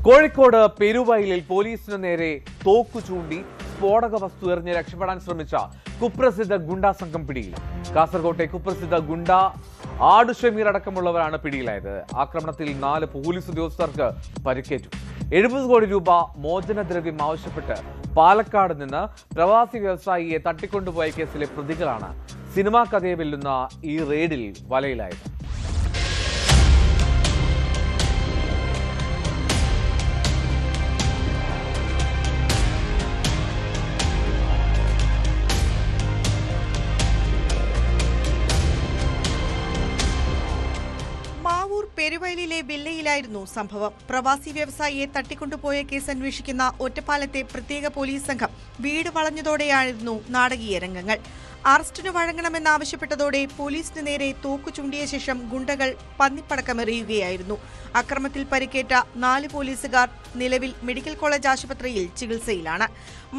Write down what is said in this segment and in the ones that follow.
കോഴിക്കോട് പെരുവയലിൽ പോലീസിന് നേരെ തോക്കു ചൂണ്ടി സ്ഫോടക വസ്തു എറിഞ്ഞ് രക്ഷപ്പെടാൻ ശ്രമിച്ച കുപ്രസിദ്ധ ഗുണ്ടാ സംഘം പിടിയിൽ. കാസർകോട്ടെ കുപ്രസിദ്ധ ഗുണ്ട ആടു ഷമീർ അടക്കമുള്ളവരാണ് പിടിയിലായത്. ആക്രമണത്തിൽ 4 പോലീസ് ഉദ്യോഗസ്ഥർക്ക് പരിക്കേറ്റു. 70 കോടി രൂപ മോചനദ്രവ്യം ആവശ്യപ്പെട്ട് പാലക്കാട് നിന്ന് പ്രവാസി വ്യവസായിയെ തട്ടിക്കൊണ്ടുപോയ കേസിലെ പ്രതികളാണ് സിനിമാ കഥയെ വെല്ലുന്ന ഈ റെയ്ഡിൽ വലയിലായത്. പെരുവയലിലെ വില്ലയിലായിരുന്നു സംഭവം. പ്രവാസി വ്യവസായിയെ തട്ടിക്കൊണ്ടുപോയ കേസ് അന്വേഷിക്കുന്ന ഒറ്റപ്പാലത്തെ പ്രത്യേക പോലീസ് സംഘം വീട് വളഞ്ഞതോടെയായിരുന്നു നാടകീയ രംഗങ്ങൾ. അറസ്റ്റിന് വഴങ്ങണമെന്നാവശ്യപ്പെട്ടതോടെ പോലീസിന് നേരെ തോക്കു ചൂണ്ടിയ ശേഷം ഗുണ്ടകൾ പന്നിപ്പടക്കമെറിയുകയായിരുന്നു. അക്രമത്തിൽ പരിക്കേറ്റ 4 പോലീസുകാർ നിലവിൽ മെഡിക്കൽ കോളേജ് ആശുപത്രിയിൽ ചികിത്സയിലാണ്.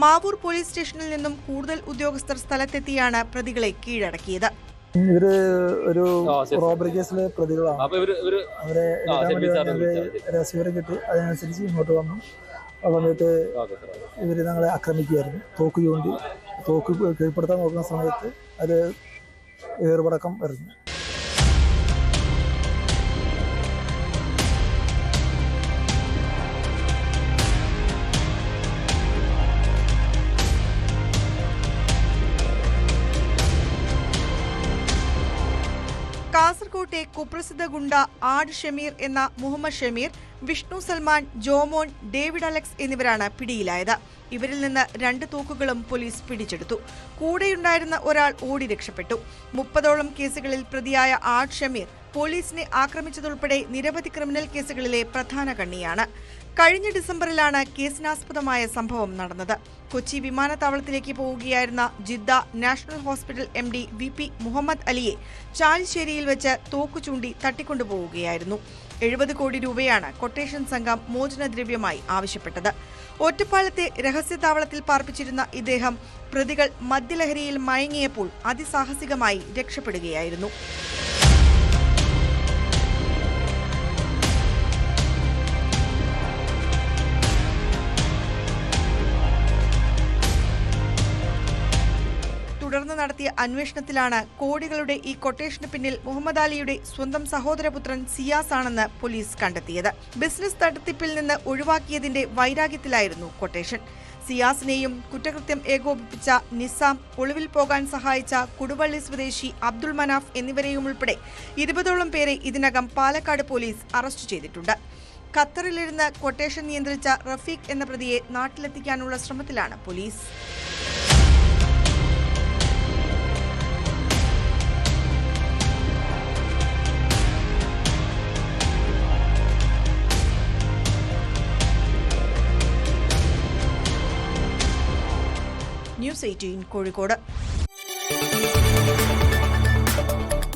മാവൂർ പോലീസ് സ്റ്റേഷനിൽ നിന്നും കൂടുതൽ ഉദ്യോഗസ്ഥർ സ്ഥലത്തെത്തിയാണ് പ്രതികളെ കീഴടക്കിയത്. ഇവര് ഒരു റോബറി കേസിലെ പ്രതികളാണ്. അവരെ രഹസ്യവിവരം കിട്ടി, അതിനനുസരിച്ച് ഇങ്ങോട്ട് വന്നു. ആ സമയത്ത് ഇവര് ഞങ്ങളെ ആക്രമിക്കുകയായിരുന്നു. തോക്ക് ചൂണ്ടി തോക്ക് കീഴ്പ്പെടുത്താൻ നോക്കുന്ന സമയത്ത് അത് ഏറുപടക്കം എറിഞ്ഞു. കാസർകോട്ടെ കുപ്രസിദ്ധ ഗുണ്ട ആട് ഷമീർ എന്ന മുഹമ്മദ് ഷമീർ, വിഷ്ണു സൽമാൻ, ജോമോൻ, ഡേവിഡ് അലക്സ് എന്നിവരാണ് പിടിയിലായത്. ഇവരിൽ നിന്ന് 2 തോക്കുകളും പോലീസ് പിടിച്ചെടുത്തു. കൂടെയുണ്ടായിരുന്ന ഒരാൾ ഓടി രക്ഷപ്പെട്ടു. 30ഓളം കേസുകളിൽ പ്രതിയായ ആട് ഷമീർ പോലീസിനെ ആക്രമിച്ചതുൾപ്പെടെ നിരവധി ക്രിമിനൽ കേസുകളിലെ പ്രധാന കണ്ണിയാണ്. കഴിഞ്ഞ ഡിസംബറിലാണ് കേസിനാസ്പദമായ സംഭവം നടന്നത്. കൊച്ചി വിമാനത്താവളത്തിലേക്ക് പോവുകയായിരുന്ന Jeddah national hospital MD VP Muhammad അലിയെ ചാലിശ്ശേരിയിൽ വെച്ച് തോക്കു ചൂണ്ടി തട്ടിക്കൊണ്ടുപോവുകയായിരുന്നു. 70 കോടി രൂപയാണ് കൊട്ടേഷൻ സംഘം മോചനദ്രവ്യമായി ആവശ്യപ്പെട്ടത്. ഒറ്റപ്പാലത്തെ രഹസ്യതാവളത്തിൽ പാർപ്പിച്ചിരുന്ന ഇദ്ദേഹം പ്രതികൾ മദ്യലഹരിയിൽ മയങ്ങിയപ്പോൾ അതിസാഹസികമായി രക്ഷപ്പെടുകയായിരുന്നു. തുടർന്ന് നടത്തിയ അന്വേഷണത്തിലാണ് കോടികളുടെ ഈ കൊട്ടേഷന് പിന്നിൽ മുഹമ്മദ് അലിയുടെ സ്വന്തം സഹോദരപുത്രൻ സിയാസ് ആണെന്ന് പോലീസ് കണ്ടെത്തിയത്. ബിസിനസ് തട്ടിപ്പിൽ നിന്ന് ഒഴിവാക്കിയതിന്റെ വൈരാഗ്യത്തിലായിരുന്നു കൊട്ടേഷൻ. സിയാസിനെയും കുറ്റകൃത്യം ഏകോപിപ്പിച്ച നിസാം, ഒളിവിൽ പോകാൻ സഹായിച്ച കൊടുവള്ളി സ്വദേശി അബ്ദുൾ മനാഫ് എന്നിവരെയും ഉൾപ്പെടെ 20ഓളം പേരെ ഇതിനകം പാലക്കാട് പോലീസ് അറസ്റ്റ് ചെയ്തിട്ടുണ്ട്. ഖത്തറിലിരുന്ന് കൊട്ടേഷൻ നിയന്ത്രിച്ച റഫീഖ് എന്ന പ്രതിയെ നാട്ടിലെത്തിക്കാനുള്ള ശ്രമത്തിലാണ് പോലീസ്. ന്യൂസ് 18 കോഴിക്കോട്.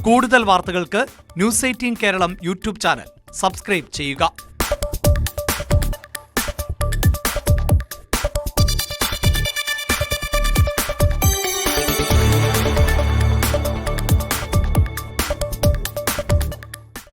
കൂടുതൽ വാർത്തകൾക്ക് news 18 Keralam YouTube channel subscribe ചെയ്യുക.